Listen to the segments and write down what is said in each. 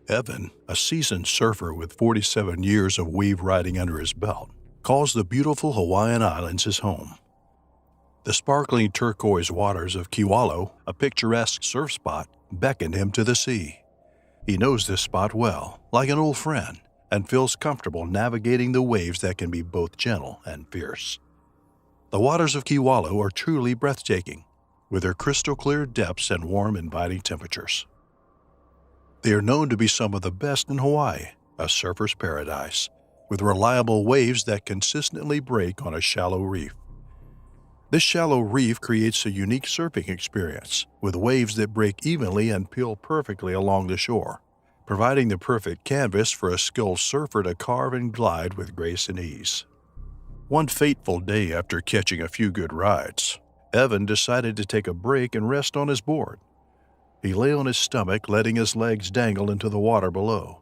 Evan, a seasoned surfer with 47 years of wave riding under his belt, calls the beautiful Hawaiian Islands his home. The sparkling turquoise waters of Kewalo, a picturesque surf spot, beckon him to the sea. He knows this spot well, like an old friend, and feels comfortable navigating the waves that can be both gentle and fierce. The waters of Kewalo are truly breathtaking, with their crystal-clear depths and warm, inviting temperatures. They are known to be some of the best in Hawaii, a surfer's paradise, with reliable waves that consistently break on a shallow reef. This shallow reef creates a unique surfing experience, with waves that break evenly and peel perfectly along the shore, providing the perfect canvas for a skilled surfer to carve and glide with grace and ease. One fateful day after catching a few good rides, Evan decided to take a break and rest on his board. He lay on his stomach, letting his legs dangle into the water below.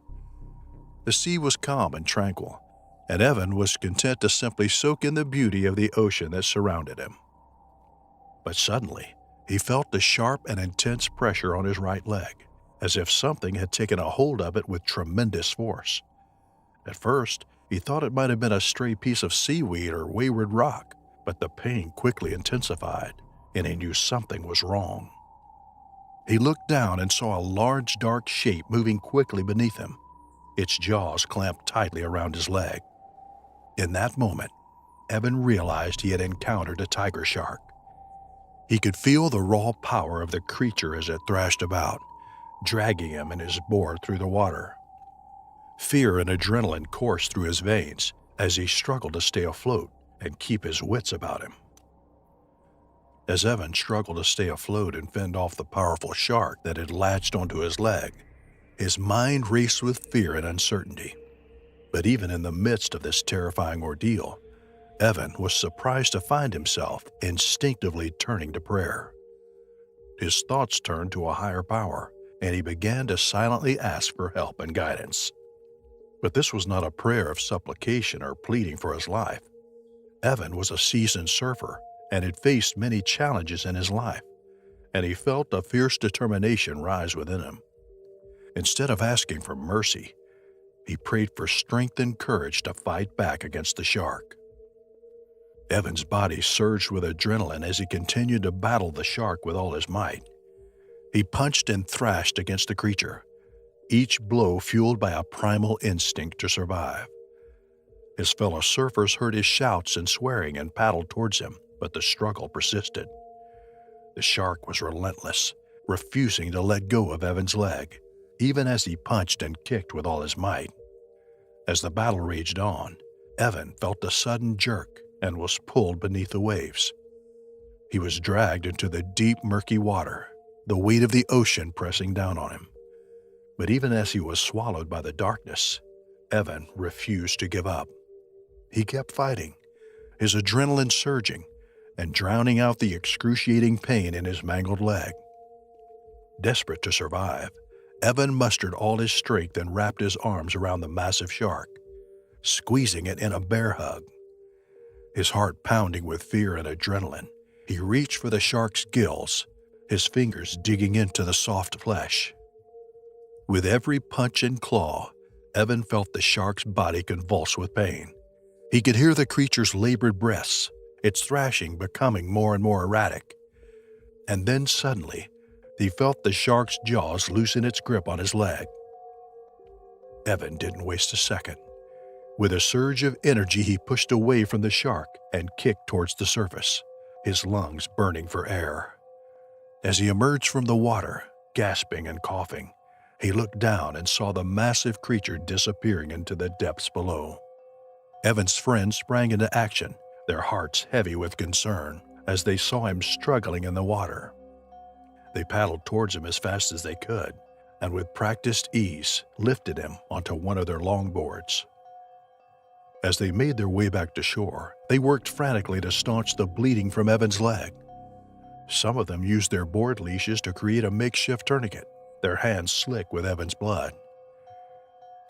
The sea was calm and tranquil, and Evan was content to simply soak in the beauty of the ocean that surrounded him. But suddenly, he felt the sharp and intense pressure on his right leg, as if something had taken a hold of it with tremendous force. At first, he thought it might have been a stray piece of seaweed or wayward rock, but the pain quickly intensified, and he knew something was wrong. He looked down and saw a large, dark shape moving quickly beneath him, its jaws clamped tightly around his leg. In that moment, Evan realized he had encountered a tiger shark. He could feel the raw power of the creature as it thrashed about, dragging him and his board through the water. Fear and adrenaline coursed through his veins as he struggled to stay afloat and keep his wits about him. As Evan struggled to stay afloat and fend off the powerful shark that had latched onto his leg, his mind raced with fear and uncertainty. But even in the midst of this terrifying ordeal, Evan was surprised to find himself instinctively turning to prayer. His thoughts turned to a higher power, and he began to silently ask for help and guidance. But this was not a prayer of supplication or pleading for his life. Evan was a seasoned surfer and had faced many challenges in his life, and he felt a fierce determination rise within him. Instead of asking for mercy, he prayed for strength and courage to fight back against the shark. Evan's body surged with adrenaline as he continued to battle the shark with all his might. He punched and thrashed against the creature, each blow fueled by a primal instinct to survive. His fellow surfers heard his shouts and swearing and paddled towards him, but the struggle persisted. The shark was relentless, refusing to let go of Evan's leg, even as he punched and kicked with all his might. As the battle raged on, Evan felt a sudden jerk and was pulled beneath the waves. He was dragged into the deep, murky water, the weight of the ocean pressing down on him. But even as he was swallowed by the darkness, Evan refused to give up. He kept fighting, his adrenaline surging and drowning out the excruciating pain in his mangled leg. Desperate to survive, Evan mustered all his strength and wrapped his arms around the massive shark, squeezing it in a bear hug. His heart pounding with fear and adrenaline, he reached for the shark's gills, his fingers digging into the soft flesh. With every punch and claw, Evan felt the shark's body convulse with pain. He could hear the creature's labored breaths, its thrashing becoming more and more erratic. And then suddenly, he felt the shark's jaws loosen its grip on his leg. Evan didn't waste a second. With a surge of energy, he pushed away from the shark and kicked towards the surface, his lungs burning for air. As he emerged from the water, gasping and coughing, he looked down and saw the massive creature disappearing into the depths below. Evan's friends sprang into action, their hearts heavy with concern as they saw him struggling in the water. They paddled towards him as fast as they could, and with practiced ease lifted him onto one of their longboards. As they made their way back to shore, they worked frantically to staunch the bleeding from Evan's leg. Some of them used their board leashes to create a makeshift tourniquet, their hands slick with Evan's blood.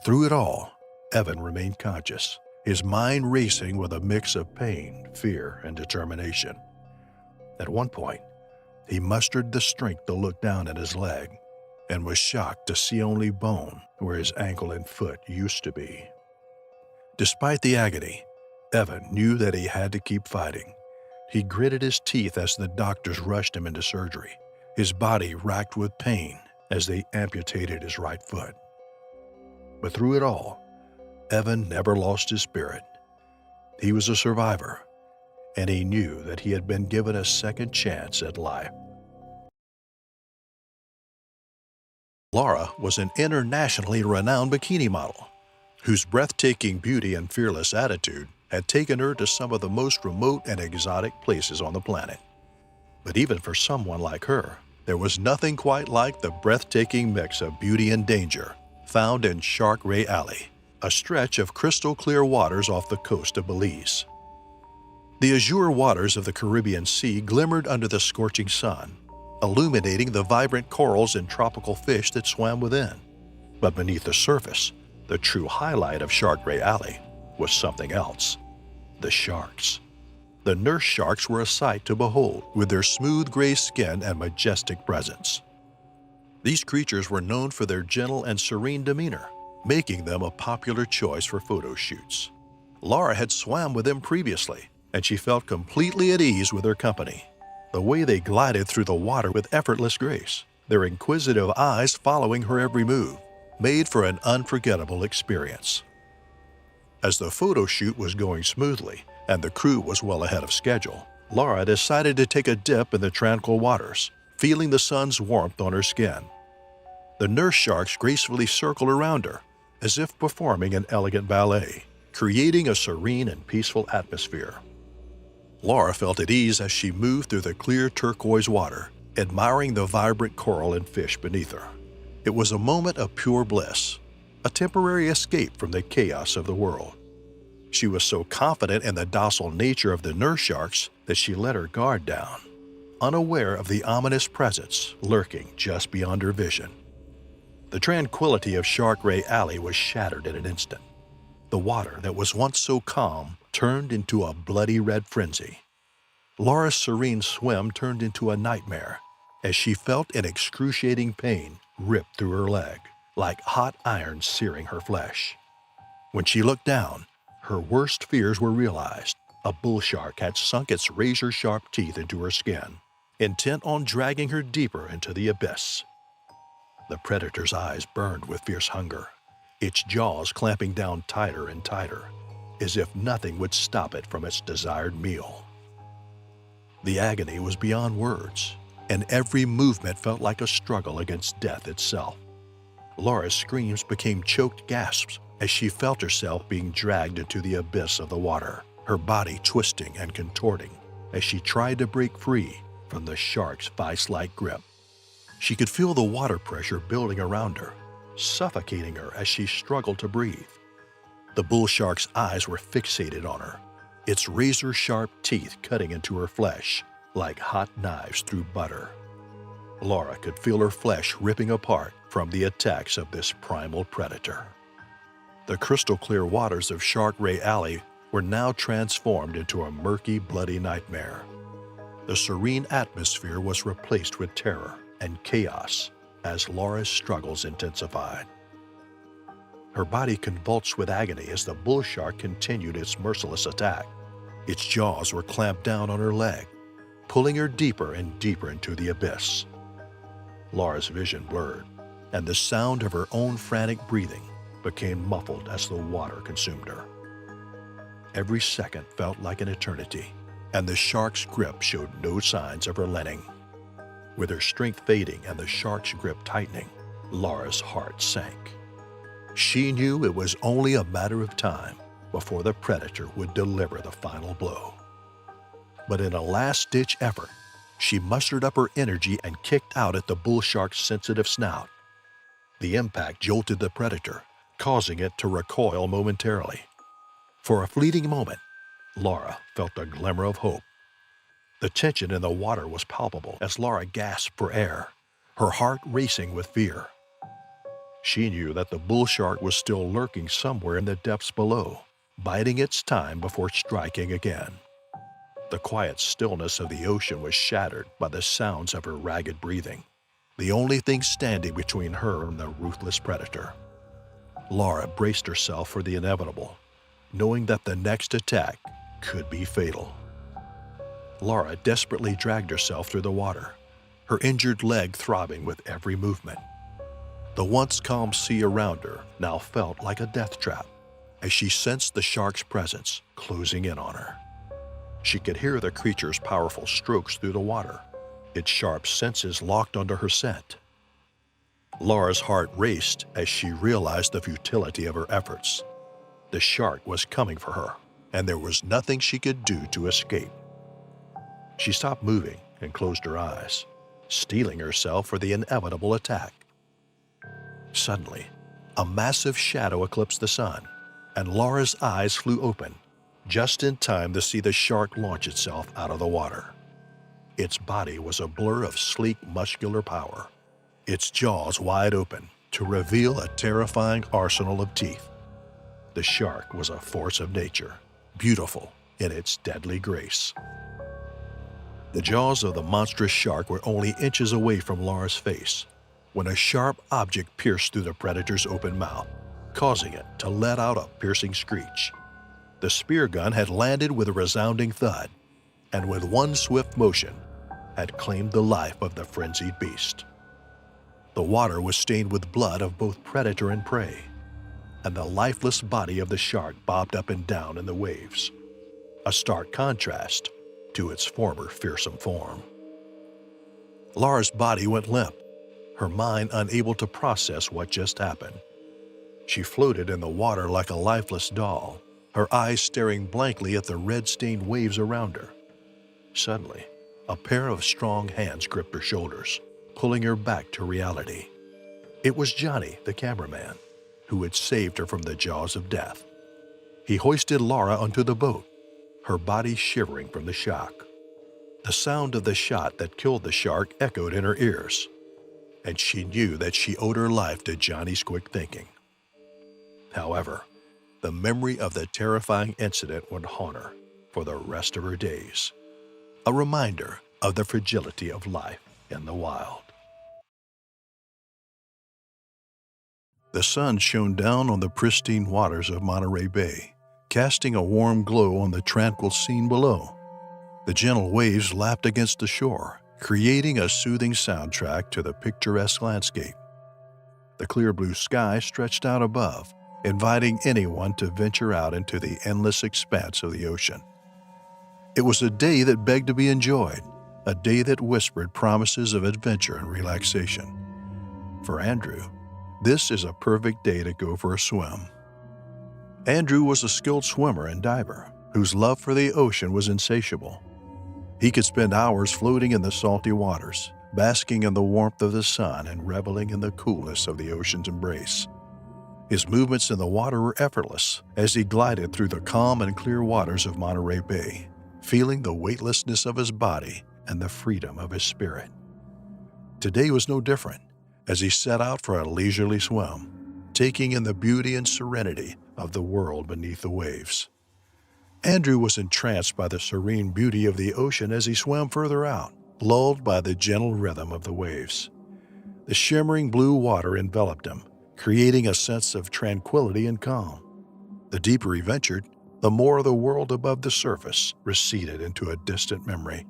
Through it all, Evan remained conscious, his mind racing with a mix of pain, fear, and determination. At one point, he mustered the strength to look down at his leg. and was shocked to see only bone where his ankle and foot used to be. Despite the agony, Evan knew that he had to keep fighting. He gritted his teeth as the doctors rushed him into surgery, his body racked with pain as they amputated his right foot. But through it all, Evan never lost his spirit. He was a survivor, and he knew that he had been given a second chance at life. Laura was an internationally renowned bikini model, whose breathtaking beauty and fearless attitude had taken her to some of the most remote and exotic places on the planet. But even for someone like her, there was nothing quite like the breathtaking mix of beauty and danger found in Shark Ray Alley, a stretch of crystal-clear waters off the coast of Belize. The azure waters of the Caribbean Sea glimmered under the scorching sun, illuminating the vibrant corals and tropical fish that swam within. But beneath the surface, the true highlight of Shark Ray Alley was something else: the sharks. The nurse sharks were a sight to behold, with their smooth gray skin and majestic presence. These creatures were known for their gentle and serene demeanor, making them a popular choice for photo shoots. Laura had swam with them previously, and she felt completely at ease with their company. The way they glided through the water with effortless grace, their inquisitive eyes following her every move, made for an unforgettable experience. As the photo shoot was going smoothly and the crew was well ahead of schedule, Laura decided to take a dip in the tranquil waters, feeling the sun's warmth on her skin. The nurse sharks gracefully circled around her, as if performing an elegant ballet, creating a serene and peaceful atmosphere. Laura felt at ease as she moved through the clear turquoise water, admiring the vibrant coral and fish beneath her. It was a moment of pure bliss, a temporary escape from the chaos of the world. She was so confident in the docile nature of the nurse sharks that she let her guard down, unaware of the ominous presence lurking just beyond her vision. The tranquility of Shark Ray Alley was shattered in an instant. The water that was once so calm turned into a bloody red frenzy. Laura's serene swim turned into a nightmare as she felt an excruciating pain rip through her leg, like hot iron searing her flesh. When she looked down, her worst fears were realized. A bull shark had sunk its razor-sharp teeth into her skin, intent on dragging her deeper into the abyss. The predator's eyes burned with fierce hunger, its jaws clamping down tighter and tighter, as if nothing would stop it from its desired meal. The agony was beyond words, and every movement felt like a struggle against death itself. Laura's screams became choked gasps as she felt herself being dragged into the abyss of the water, her body twisting and contorting as she tried to break free from the shark's vice-like grip. She could feel the water pressure building around her, suffocating her as she struggled to breathe. The bull shark's eyes were fixated on her, its razor-sharp teeth cutting into her flesh like hot knives through butter. Laura could feel her flesh ripping apart from the attacks of this primal predator. The crystal-clear waters of Shark Ray Alley were now transformed into a murky, bloody nightmare. The serene atmosphere was replaced with terror and chaos as Laura's struggles intensified. Her body convulsed with agony as the bull shark continued its merciless attack. Its jaws were clamped down on her leg, pulling her deeper and deeper into the abyss. Laura's vision blurred, and the sound of her own frantic breathing became muffled as the water consumed her. Every second felt like an eternity, and the shark's grip showed no signs of relenting. With her strength fading and the shark's grip tightening, Laura's heart sank. She knew it was only a matter of time before the predator would deliver the final blow. But in a last-ditch effort, she mustered up her energy and kicked out at the bull shark's sensitive snout. The impact jolted the predator, causing it to recoil momentarily. For a fleeting moment, Laura felt a glimmer of hope. The tension in the water was palpable as Laura gasped for air, her heart racing with fear. She knew that the bull shark was still lurking somewhere in the depths below, biding its time before striking again. The quiet stillness of the ocean was shattered by the sounds of her ragged breathing. the only thing standing between her and the ruthless predator. Laura braced herself for the inevitable, knowing that the next attack could be fatal. Laura desperately dragged herself through the water, her injured leg throbbing with every movement. The once calm sea around her now felt like a death trap as she sensed the shark's presence closing in on her. She could hear the creature's powerful strokes through the water, its sharp senses locked onto her scent. Laura's heart raced as she realized the futility of her efforts. The shark was coming for her, and there was nothing she could do to escape. She stopped moving and closed her eyes, steeling herself for the inevitable attack. Suddenly, a massive shadow eclipsed the sun, and Laura's eyes flew open, just in time to see the shark launch itself out of the water. Its body was a blur of sleek, muscular power, its jaws wide open to reveal a terrifying arsenal of teeth. The shark was a force of nature, beautiful in its deadly grace. The jaws of the monstrous shark were only inches away from Laura's face when a sharp object pierced through the predator's open mouth, causing it to let out a piercing screech. The spear gun had landed with a resounding thud, and with one swift motion, had claimed the life of the frenzied beast. The water was stained with blood of both predator and prey, and the lifeless body of the shark bobbed up and down in the waves, a stark contrast to its former fearsome form. Laura's body went limp, her mind unable to process what just happened. She floated in the water like a lifeless doll, her eyes staring blankly at the red-stained waves around her. Suddenly, a pair of strong hands gripped her shoulders, pulling her back to reality. It was Johnny, the cameraman, who had saved her from the jaws of death. He hoisted Laura onto the boat, her body shivering from the shock. The sound of the shot that killed the shark echoed in her ears, and she knew that she owed her life to Johnny's quick thinking. However, the memory of the terrifying incident would haunt her for the rest of her days, a reminder of the fragility of life in the wild. The sun shone down on the pristine waters of Monterey Bay, casting a warm glow on the tranquil scene below. The gentle waves lapped against the shore, creating a soothing soundtrack to the picturesque landscape. The clear blue sky stretched out above, inviting anyone to venture out into the endless expanse of the ocean. It was a day that begged to be enjoyed, a day that whispered promises of adventure and relaxation. For Andrew, this is a perfect day to go for a swim. Andrew was a skilled swimmer and diver whose love for the ocean was insatiable. He could spend hours floating in the salty waters, basking in the warmth of the sun and reveling in the coolness of the ocean's embrace. His movements in the water were effortless as he glided through the calm and clear waters of Monterey Bay, feeling the weightlessness of his body and the freedom of his spirit. Today was no different as he set out for a leisurely swim, taking in the beauty and serenity of the world beneath the waves. Andrew was entranced by the serene beauty of the ocean as he swam further out, lulled by the gentle rhythm of the waves. The shimmering blue water enveloped him, creating a sense of tranquility and calm. The deeper he ventured, the more of the world above the surface receded into a distant memory.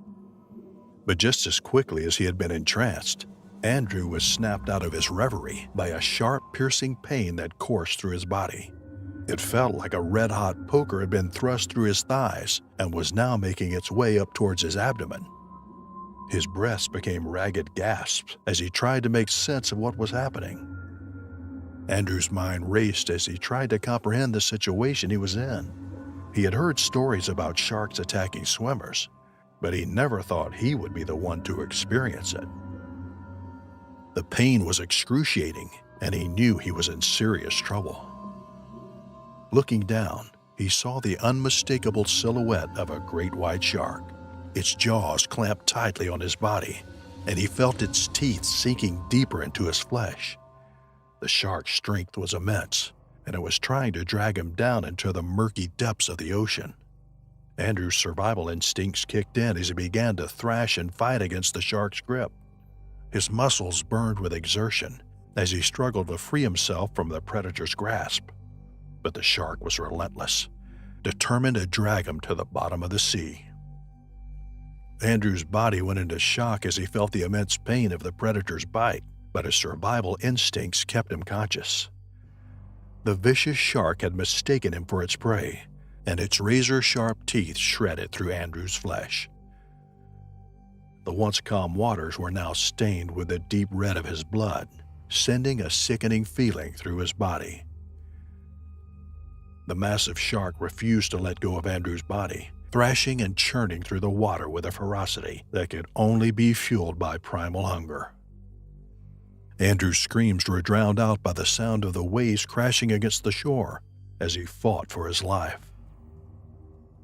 But just as quickly as he had been entranced, Andrew was snapped out of his reverie by a sharp, piercing pain that coursed through his body. It felt like a red-hot poker had been thrust through his thighs and was now making its way up towards his abdomen. His breaths became ragged gasps as he tried to make sense of what was happening. Andrew's mind raced as he tried to comprehend the situation he was in. He had heard stories about sharks attacking swimmers, but he never thought he would be the one to experience it. The pain was excruciating, and he knew he was in serious trouble. Looking down, he saw the unmistakable silhouette of a great white shark, its jaws clamped tightly on his body, and he felt its teeth sinking deeper into his flesh. The shark's strength was immense, and it was trying to drag him down into the murky depths of the ocean. Andrew's survival instincts kicked in as he began to thrash and fight against the shark's grip. His muscles burned with exertion as he struggled to free himself from the predator's grasp. But the shark was relentless, determined to drag him to the bottom of the sea. Andrew's body went into shock as he felt the immense pain of the predator's bite, but his survival instincts kept him conscious. The vicious shark had mistaken him for its prey, and its razor-sharp teeth shredded through Andrew's flesh. The once calm waters were now stained with the deep red of his blood, sending a sickening feeling through his body. The massive shark refused to let go of Andrew's body, thrashing and churning through the water with a ferocity that could only be fueled by primal hunger. Andrew's screams were drowned out by the sound of the waves crashing against the shore as he fought for his life.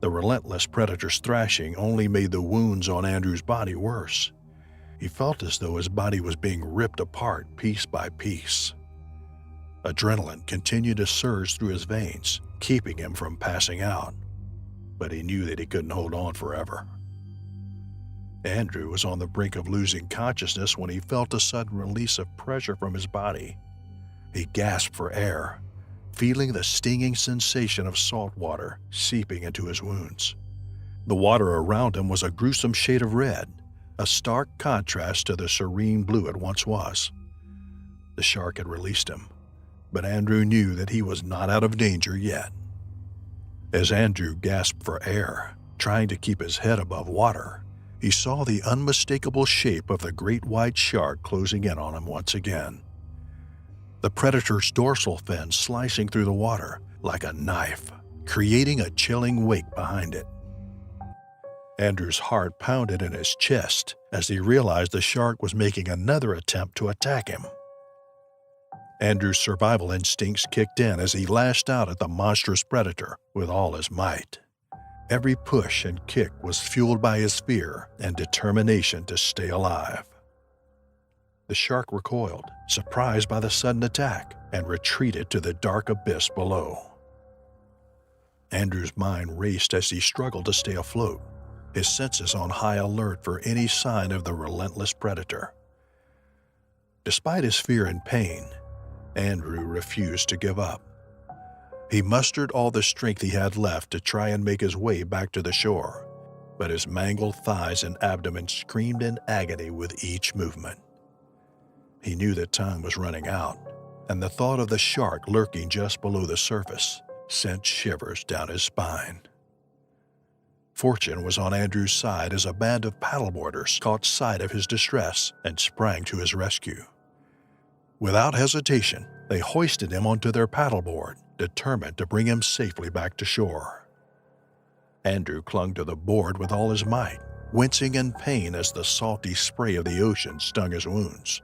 The relentless predator's thrashing only made the wounds on Andrew's body worse. He felt as though his body was being ripped apart piece by piece. Adrenaline continued to surge through his veins, keeping him from passing out, but he knew that he couldn't hold on forever. Andrew was on the brink of losing consciousness when he felt a sudden release of pressure from his body. He gasped for air, feeling the stinging sensation of salt water seeping into his wounds. The water around him was a gruesome shade of red, a stark contrast to the serene blue it once was. The shark had released him, but Andrew knew that he was not out of danger yet. As Andrew gasped for air, trying to keep his head above water, he saw the unmistakable shape of the great white shark closing in on him once again. The predator's dorsal fin slicing through the water like a knife, creating a chilling wake behind it. Andrew's heart pounded in his chest as he realized the shark was making another attempt to attack him. Andrew's survival instincts kicked in as he lashed out at the monstrous predator with all his might. Every push and kick was fueled by his fear and determination to stay alive. The shark recoiled, surprised by the sudden attack, and retreated to the dark abyss below. Andrew's mind raced as he struggled to stay afloat, his senses on high alert for any sign of the relentless predator. Despite his fear and pain, Andrew refused to give up. He mustered all the strength he had left to try and make his way back to the shore, but his mangled thighs and abdomen screamed in agony with each movement. He knew that time was running out, and the thought of the shark lurking just below the surface sent shivers down his spine. Fortune was on Andrew's side as a band of paddleboarders caught sight of his distress and sprang to his rescue. Without hesitation, they hoisted him onto their paddleboard, determined to bring him safely back to shore. Andrew clung to the board with all his might, wincing in pain as the salty spray of the ocean stung his wounds.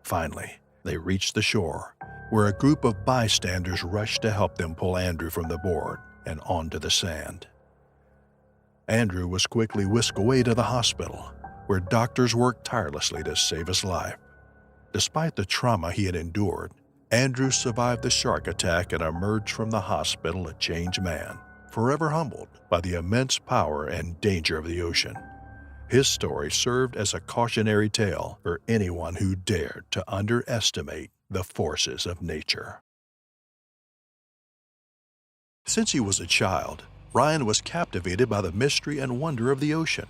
Finally, they reached the shore, where a group of bystanders rushed to help them pull Andrew from the board and onto the sand. Andrew was quickly whisked away to the hospital, where doctors worked tirelessly to save his life. Despite the trauma he had endured, Andrew survived the shark attack and emerged from the hospital a changed man, forever humbled by the immense power and danger of the ocean. His story served as a cautionary tale for anyone who dared to underestimate the forces of nature. Since he was a child, Ryan was captivated by the mystery and wonder of the ocean.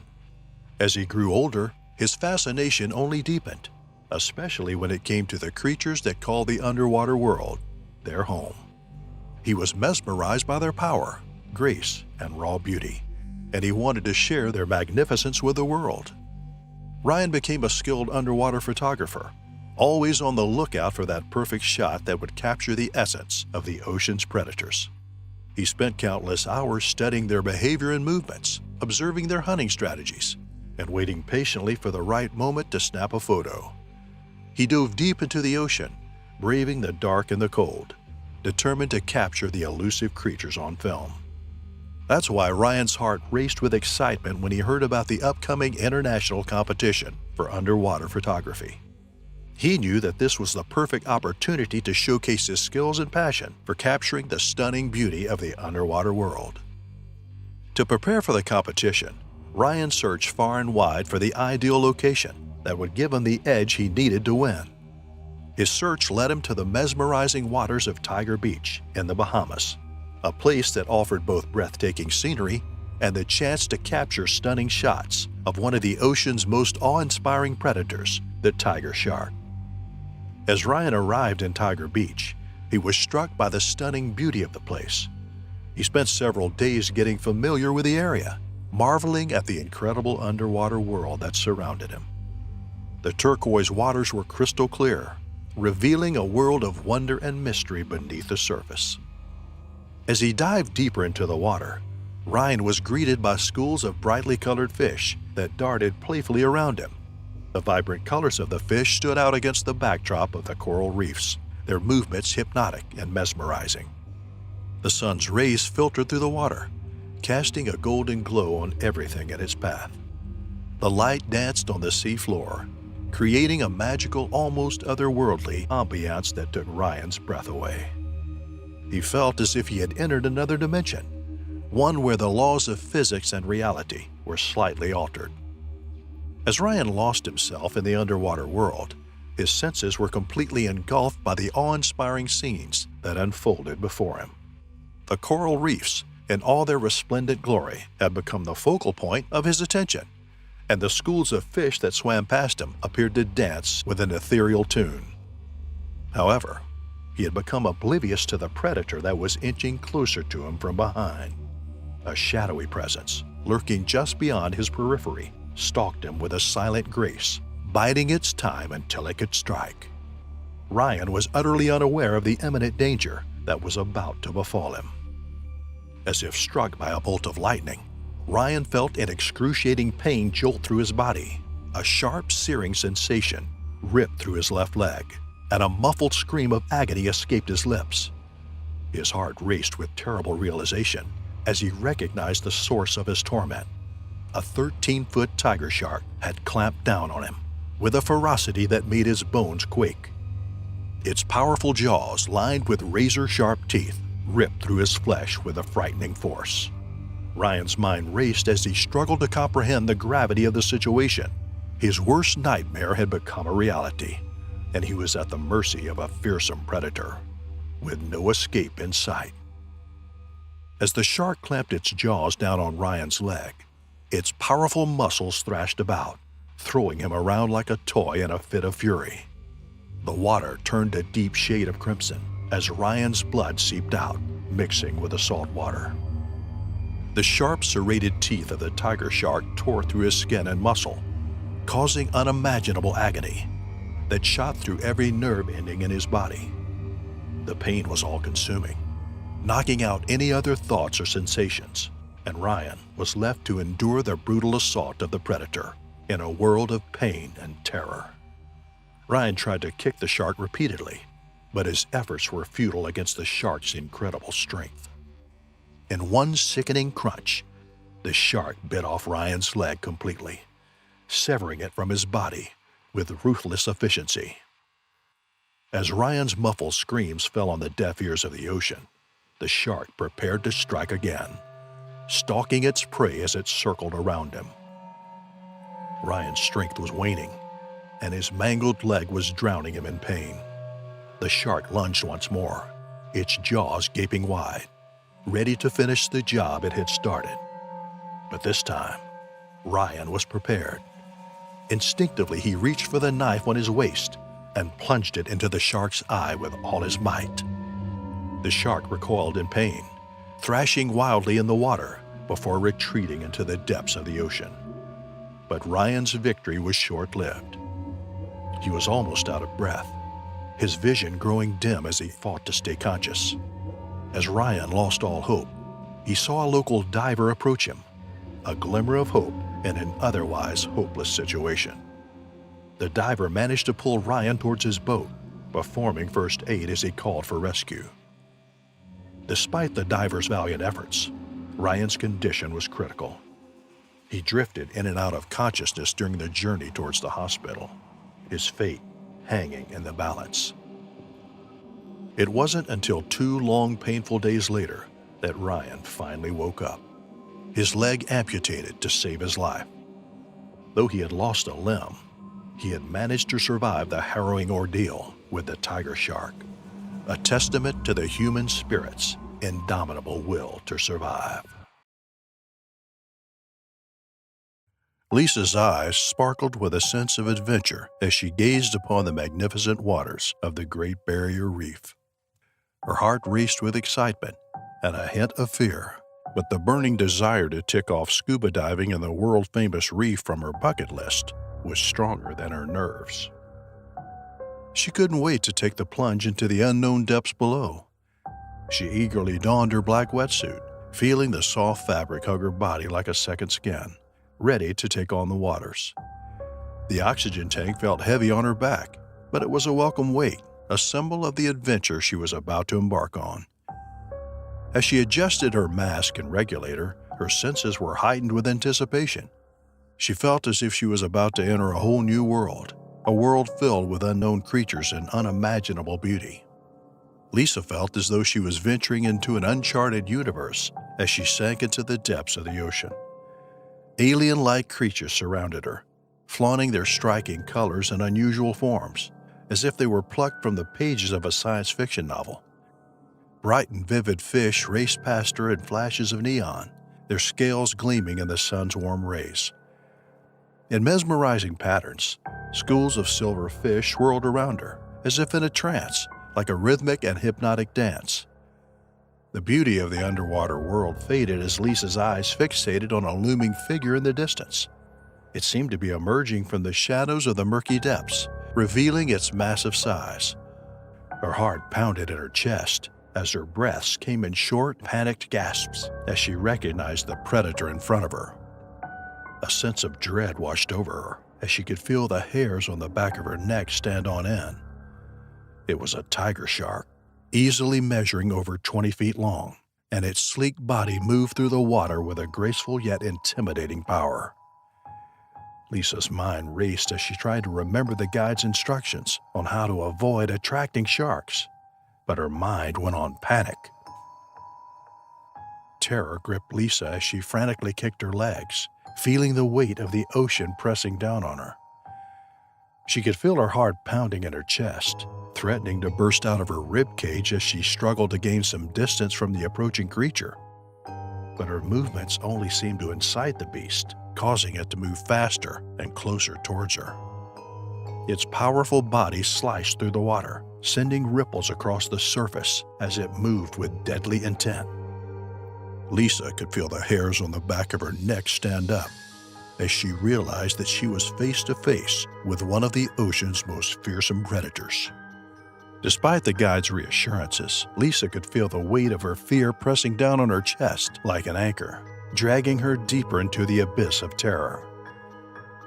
As he grew older, his fascination only deepened, especially when it came to the creatures that call the underwater world their home. He was mesmerized by their power, grace, and raw beauty, and he wanted to share their magnificence with the world. Ryan became a skilled underwater photographer, always on the lookout for that perfect shot that would capture the essence of the ocean's predators. He spent countless hours studying their behavior and movements, observing their hunting strategies, and waiting patiently for the right moment to snap a photo. He dove deep into the ocean, braving the dark and the cold, determined to capture the elusive creatures on film. That's why Ryan's heart raced with excitement when he heard about the upcoming international competition for underwater photography. He knew that this was the perfect opportunity to showcase his skills and passion for capturing the stunning beauty of the underwater world. To prepare for the competition, Ryan searched far and wide for the ideal location, that would give him the edge he needed to win. His search led him to the mesmerizing waters of Tiger Beach in the Bahamas, a place that offered both breathtaking scenery and the chance to capture stunning shots of one of the ocean's most awe-inspiring predators, the tiger shark. As Ryan arrived in Tiger Beach, he was struck by the stunning beauty of the place. He spent several days getting familiar with the area, marveling at the incredible underwater world that surrounded him. The turquoise waters were crystal clear, revealing a world of wonder and mystery beneath the surface. As he dived deeper into the water, Ryan was greeted by schools of brightly colored fish that darted playfully around him. The vibrant colors of the fish stood out against the backdrop of the coral reefs, their movements hypnotic and mesmerizing. The sun's rays filtered through the water, casting a golden glow on everything in its path. The light danced on the sea floor, creating a magical, almost otherworldly ambiance that took Ryan's breath away. He felt as if he had entered another dimension, one where the laws of physics and reality were slightly altered. As Ryan lost himself in the underwater world, his senses were completely engulfed by the awe-inspiring scenes that unfolded before him. The coral reefs, in all their resplendent glory, had become the focal point of his attention, and the schools of fish that swam past him appeared to dance with an ethereal tune. However, he had become oblivious to the predator that was inching closer to him from behind. A shadowy presence, lurking just beyond his periphery, stalked him with a silent grace, biding its time until it could strike. Ryan was utterly unaware of the imminent danger that was about to befall him. As if struck by a bolt of lightning, Ryan felt an excruciating pain jolt through his body. A sharp, searing sensation ripped through his left leg, and a muffled scream of agony escaped his lips. His heart raced with terrible realization as he recognized the source of his torment. A 13-foot tiger shark had clamped down on him with a ferocity that made his bones quake. Its powerful jaws, lined with razor-sharp teeth, ripped through his flesh with a frightening force. Ryan's mind raced as he struggled to comprehend the gravity of the situation. His worst nightmare had become a reality, and he was at the mercy of a fearsome predator, with no escape in sight. As the shark clamped its jaws down on Ryan's leg, its powerful muscles thrashed about, throwing him around like a toy in a fit of fury. The water turned a deep shade of crimson as Ryan's blood seeped out, mixing with the salt water. The sharp, serrated teeth of the tiger shark tore through his skin and muscle, causing unimaginable agony that shot through every nerve ending in his body. The pain was all-consuming, knocking out any other thoughts or sensations, and Ryan was left to endure the brutal assault of the predator in a world of pain and terror. Ryan tried to kick the shark repeatedly, but his efforts were futile against the shark's incredible strength. In one sickening crunch, the shark bit off Ryan's leg completely, severing it from his body with ruthless efficiency. As Ryan's muffled screams fell on the deaf ears of the ocean, the shark prepared to strike again, stalking its prey as it circled around him. Ryan's strength was waning, and his mangled leg was drowning him in pain. The shark lunged once more, its jaws gaping wide, ready to finish the job it had started. But this time, Ryan was prepared. Instinctively, he reached for the knife on his waist and plunged it into the shark's eye with all his might. The shark recoiled in pain, thrashing wildly in the water before retreating into the depths of the ocean. But Ryan's victory was short-lived. He was almost out of breath, his vision growing dim as he fought to stay conscious. As Ryan lost all hope, he saw a local diver approach him, a glimmer of hope in an otherwise hopeless situation. The diver managed to pull Ryan towards his boat, performing first aid as he called for rescue. Despite the diver's valiant efforts, Ryan's condition was critical. He drifted in and out of consciousness during the journey towards the hospital, his fate hanging in the balance. It wasn't until 2 long, painful days later that Ryan finally woke up, his leg amputated to save his life. Though he had lost a limb, he had managed to survive the harrowing ordeal with the tiger shark, a testament to the human spirit's indomitable will to survive. Lisa's eyes sparkled with a sense of adventure as she gazed upon the magnificent waters of the Great Barrier Reef. Her heart raced with excitement and a hint of fear, but the burning desire to tick off scuba diving in the world-famous reef from her bucket list was stronger than her nerves. She couldn't wait to take the plunge into the unknown depths below. She eagerly donned her black wetsuit, feeling the soft fabric hug her body like a second skin, ready to take on the waters. The oxygen tank felt heavy on her back, but it was a welcome weight, a symbol of the adventure she was about to embark on. As she adjusted her mask and regulator, her senses were heightened with anticipation. She felt as if she was about to enter a whole new world, a world filled with unknown creatures and unimaginable beauty. Lisa felt as though she was venturing into an uncharted universe as she sank into the depths of the ocean. Alien-like creatures surrounded her, flaunting their striking colors and unusual forms, as if they were plucked from the pages of a science fiction novel. Bright and vivid fish raced past her in flashes of neon, their scales gleaming in the sun's warm rays. In mesmerizing patterns, schools of silver fish swirled around her, as if in a trance, like a rhythmic and hypnotic dance. The beauty of the underwater world faded as Lisa's eyes fixated on a looming figure in the distance. It seemed to be emerging from the shadows of the murky depths, revealing its massive size. Her heart pounded in her chest as her breaths came in short, panicked gasps as she recognized the predator in front of her. A sense of dread washed over her as she could feel the hairs on the back of her neck stand on end. It was a tiger shark, easily measuring over 20 feet long, and its sleek body moved through the water with a graceful yet intimidating power. Lisa's mind raced as she tried to remember the guide's instructions on how to avoid attracting sharks, but her mind went on panic. Terror gripped Lisa as she frantically kicked her legs, feeling the weight of the ocean pressing down on her. She could feel her heart pounding in her chest, threatening to burst out of her rib cage as she struggled to gain some distance from the approaching creature. But her movements only seemed to incite the beast, causing it to move faster and closer towards her. Its powerful body sliced through the water, sending ripples across the surface as it moved with deadly intent. Lisa could feel the hairs on the back of her neck stand up as she realized that she was face to face with one of the ocean's most fearsome predators. Despite the guide's reassurances, Lisa could feel the weight of her fear pressing down on her chest like an anchor, dragging her deeper into the abyss of terror.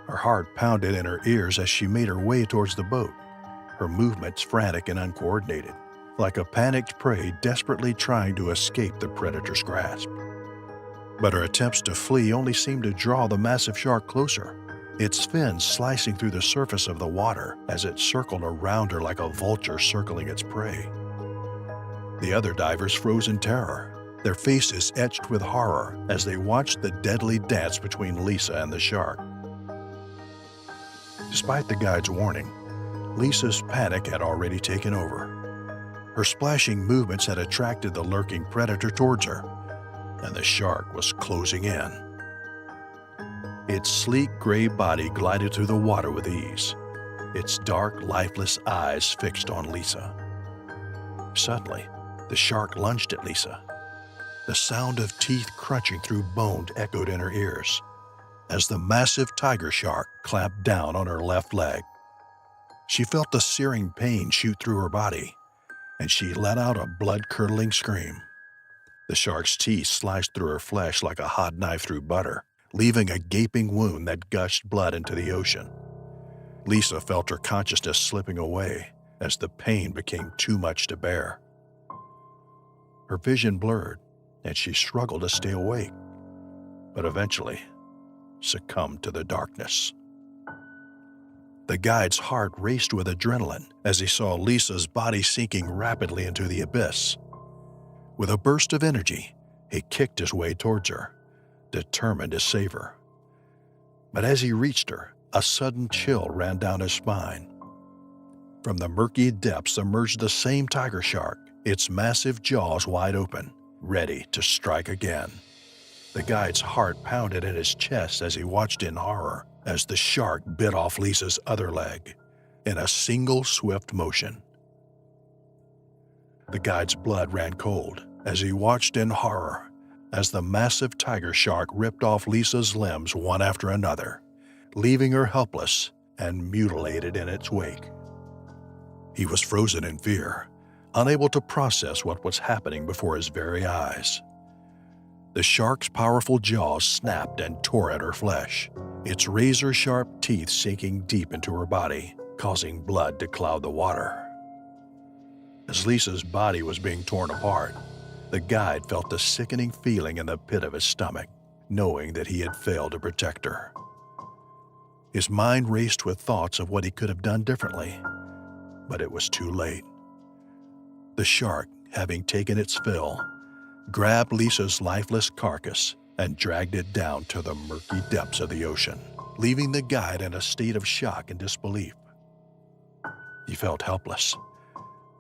Her heart pounded in her ears as she made her way towards the boat, her movements frantic and uncoordinated, like a panicked prey desperately trying to escape the predator's grasp. But her attempts to flee only seemed to draw the massive shark closer, its fins slicing through the surface of the water as it circled around her like a vulture circling its prey. The other divers froze in terror, their faces etched with horror as they watched the deadly dance between Lisa and the shark. Despite the guide's warning, Lisa's panic had already taken over. Her splashing movements had attracted the lurking predator towards her, and the shark was closing in. Its sleek gray body glided through the water with ease, its dark, lifeless eyes fixed on Lisa. Suddenly, the shark lunged at Lisa. The sound of teeth crunching through bone echoed in her ears as the massive tiger shark clamped down on her left leg. She felt the searing pain shoot through her body, and she let out a blood-curdling scream. The shark's teeth sliced through her flesh like a hot knife through butter, leaving a gaping wound that gushed blood into the ocean. Lisa felt her consciousness slipping away as the pain became too much to bear. Her vision blurred, and she struggled to stay awake, but eventually succumbed to the darkness. The guide's heart raced with adrenaline as he saw Lisa's body sinking rapidly into the abyss. With a burst of energy, he kicked his way towards her, determined to save her. But as he reached her, A sudden chill ran down his spine. From the murky depths emerged the same tiger shark, its massive jaws wide open, ready to strike again. The guide's heart pounded in his chest as he watched in horror as the shark bit off Lisa's other leg in a single swift motion. The guide's blood ran cold as he watched in horror as the massive tiger shark ripped off Lisa's limbs one after another, leaving her helpless and mutilated in its wake. He was frozen in fear, unable to process what was happening before his very eyes. The shark's powerful jaws snapped and tore at her flesh, its razor-sharp teeth sinking deep into her body, causing blood to cloud the water. As Lisa's body was being torn apart, the guide felt a sickening feeling in the pit of his stomach, knowing that he had failed to protect her. His mind raced with thoughts of what he could have done differently, but it was too late. The shark, having taken its fill, grabbed Lisa's lifeless carcass and dragged it down to the murky depths of the ocean, leaving the guide in a state of shock and disbelief. He felt helpless,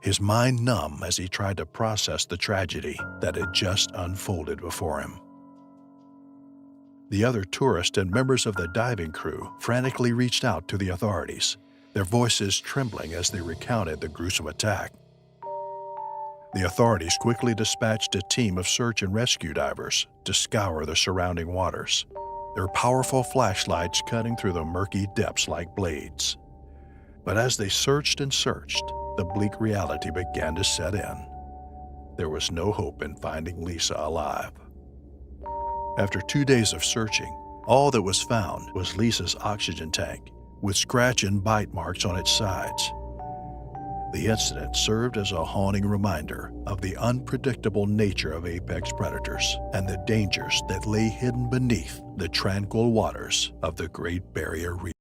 his mind numb as he tried to process the tragedy that had just unfolded before him. The other tourists and members of the diving crew frantically reached out to the authorities, their voices trembling as they recounted the gruesome attack. The authorities quickly dispatched a team of search and rescue divers to scour the surrounding waters, their powerful flashlights cutting through the murky depths like blades. But as they searched and searched, the bleak reality began to set in. There was no hope in finding Lisa alive. After 2 days of searching, all that was found was Lisa's oxygen tank, with scratch and bite marks on its sides. The incident served as a haunting reminder of the unpredictable nature of apex predators and the dangers that lay hidden beneath the tranquil waters of the Great Barrier Reef.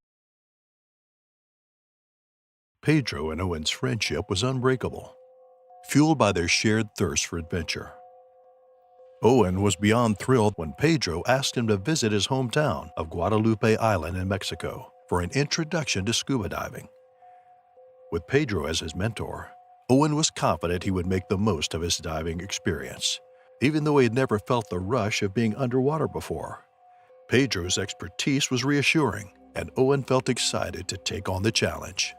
Pedro and Owen's friendship was unbreakable, fueled by their shared thirst for adventure. Owen was beyond thrilled when Pedro asked him to visit his hometown of Guadalupe Island in Mexico for an introduction to scuba diving. With Pedro as his mentor, Owen was confident he would make the most of his diving experience, even though he had never felt the rush of being underwater before. Pedro's expertise was reassuring, and Owen felt excited to take on the challenge.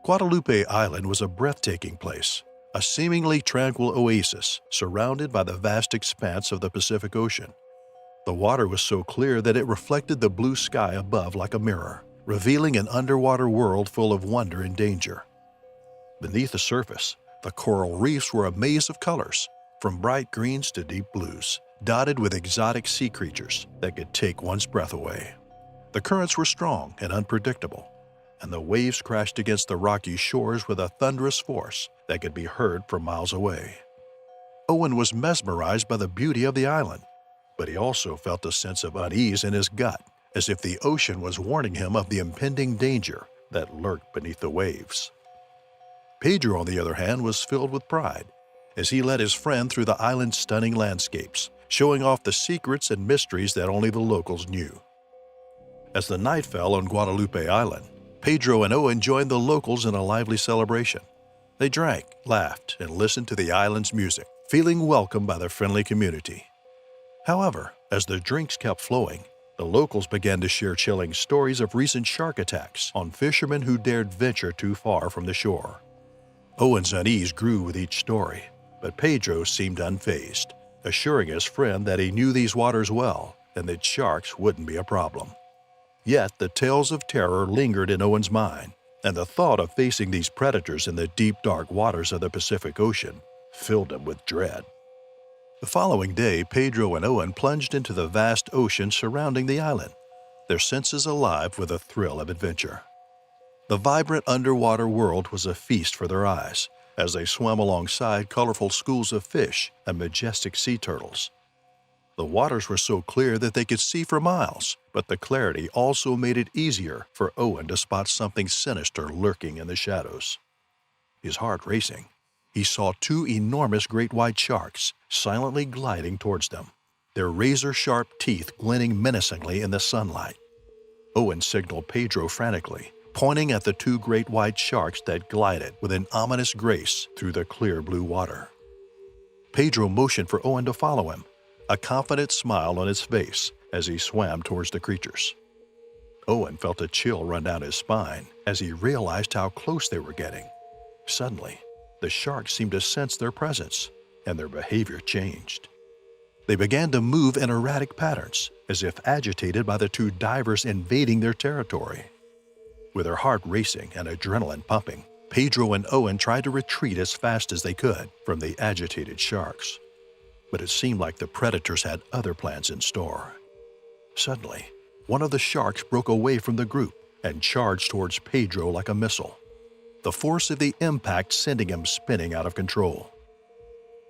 Guadalupe Island was a breathtaking place, a seemingly tranquil oasis surrounded by the vast expanse of the Pacific Ocean. The water was so clear that it reflected the blue sky above like a mirror, revealing an underwater world full of wonder and danger. Beneath the surface, the coral reefs were a maze of colors, from bright greens to deep blues, dotted with exotic sea creatures that could take one's breath away. The currents were strong and unpredictable, and the waves crashed against the rocky shores with a thunderous force that could be heard from miles away. Owen was mesmerized by the beauty of the island, but he also felt a sense of unease in his gut, as if the ocean was warning him of the impending danger that lurked beneath the waves. Pedro, on the other hand, was filled with pride as he led his friend through the island's stunning landscapes, showing off the secrets and mysteries that only the locals knew. As the night fell on Guadalupe Island, Pedro and Owen joined the locals in a lively celebration. They drank, laughed, and listened to the island's music, feeling welcomed by the friendly community. However, as the drinks kept flowing, the locals began to share chilling stories of recent shark attacks on fishermen who dared venture too far from the shore. Owen's unease grew with each story, but Pedro seemed unfazed, assuring his friend that he knew these waters well and that sharks wouldn't be a problem. Yet the tales of terror lingered in Owen's mind, and the thought of facing these predators in the deep, dark waters of the Pacific Ocean filled him with dread. The following day, Pedro and Owen plunged into the vast ocean surrounding the island, their senses alive with the thrill of adventure. The vibrant underwater world was a feast for their eyes as they swam alongside colorful schools of fish and majestic sea turtles. The waters were so clear that they could see for miles, but the clarity also made it easier for Owen to spot something sinister lurking in the shadows. His heart racing, he saw two enormous great white sharks silently gliding towards them, their razor-sharp teeth glinting menacingly in the sunlight. Owen signaled Pedro frantically, pointing at the two great white sharks that glided with an ominous grace through the clear blue water. Pedro motioned for Owen to follow him, a confident smile on his face as he swam towards the creatures. Owen felt a chill run down his spine as he realized how close they were getting. Suddenly, the sharks seemed to sense their presence, and their behavior changed. They began to move in erratic patterns, as if agitated by the two divers invading their territory. With their heart racing and adrenaline pumping, Pedro and Owen tried to retreat as fast as they could from the agitated sharks. But it seemed like the predators had other plans in store. Suddenly, one of the sharks broke away from the group and charged towards Pedro like a missile, the force of the impact sending him spinning out of control.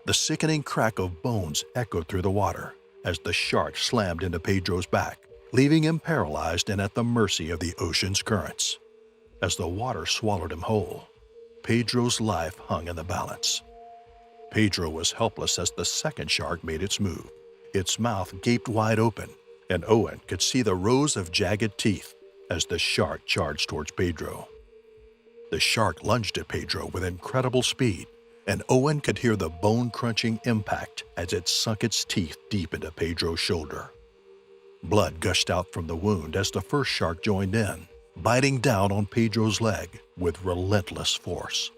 The sickening crack of bones echoed through the water as the shark slammed into Pedro's back, leaving him paralyzed and at the mercy of the ocean's currents. As the water swallowed him whole, Pedro's life hung in the balance. Pedro was helpless as the second shark made its move. Its mouth gaped wide open, and Owen could see the rows of jagged teeth as the shark charged towards Pedro. The shark lunged at Pedro with incredible speed, and Owen could hear the bone-crunching impact as it sunk its teeth deep into Pedro's shoulder. Blood gushed out from the wound as the first shark joined in, biting down on Pedro's leg with relentless force.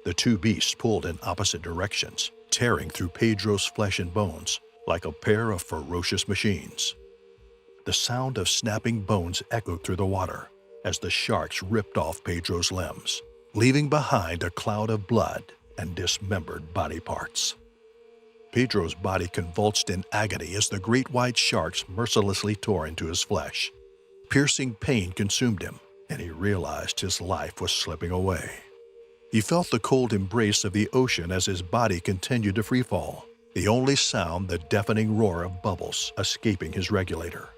The two beasts pulled in opposite directions, tearing through Pedro's flesh and bones like a pair of ferocious machines. The sound of snapping bones echoed through the water as the sharks ripped off Pedro's limbs, leaving behind a cloud of blood and dismembered body parts. Pedro's body convulsed in agony as the great white sharks mercilessly tore into his flesh. Piercing pain consumed him, and he realized his life was slipping away. He felt the cold embrace of the ocean as his body continued to freefall, the only sound the deafening roar of bubbles escaping his regulator.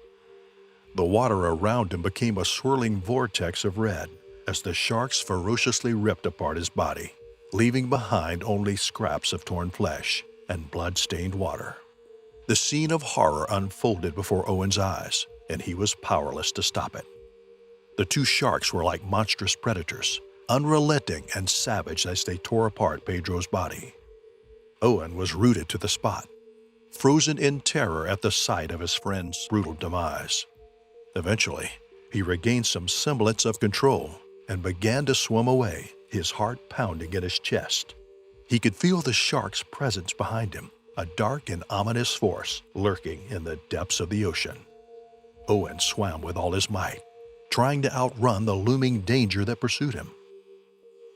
The water around him became a swirling vortex of red as the sharks ferociously ripped apart his body, leaving behind only scraps of torn flesh and blood-stained water. The scene of horror unfolded before Owen's eyes, and he was powerless to stop it. The two sharks were like monstrous predators, unrelenting and savage as they tore apart Pedro's body. Owen was rooted to the spot, frozen in terror at the sight of his friend's brutal demise. Eventually, he regained some semblance of control and began to swim away, his heart pounding in his chest. He could feel the shark's presence behind him, a dark and ominous force lurking in the depths of the ocean. Owen swam with all his might, trying to outrun the looming danger that pursued him.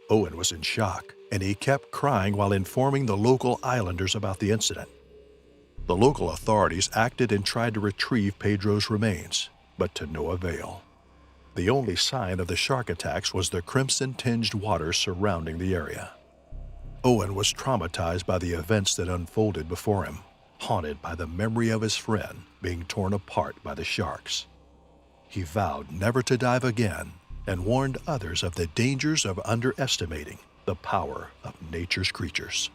Owen was in shock, and he kept crying while informing the local islanders about the incident. The local authorities acted and tried to retrieve Pedro's remains, but to no avail. The only sign of the shark attacks was the crimson-tinged waters surrounding the area. Owen was traumatized by the events that unfolded before him, haunted by the memory of his friend being torn apart by the sharks. He vowed never to dive again and warned others of the dangers of underestimating the power of nature's creatures.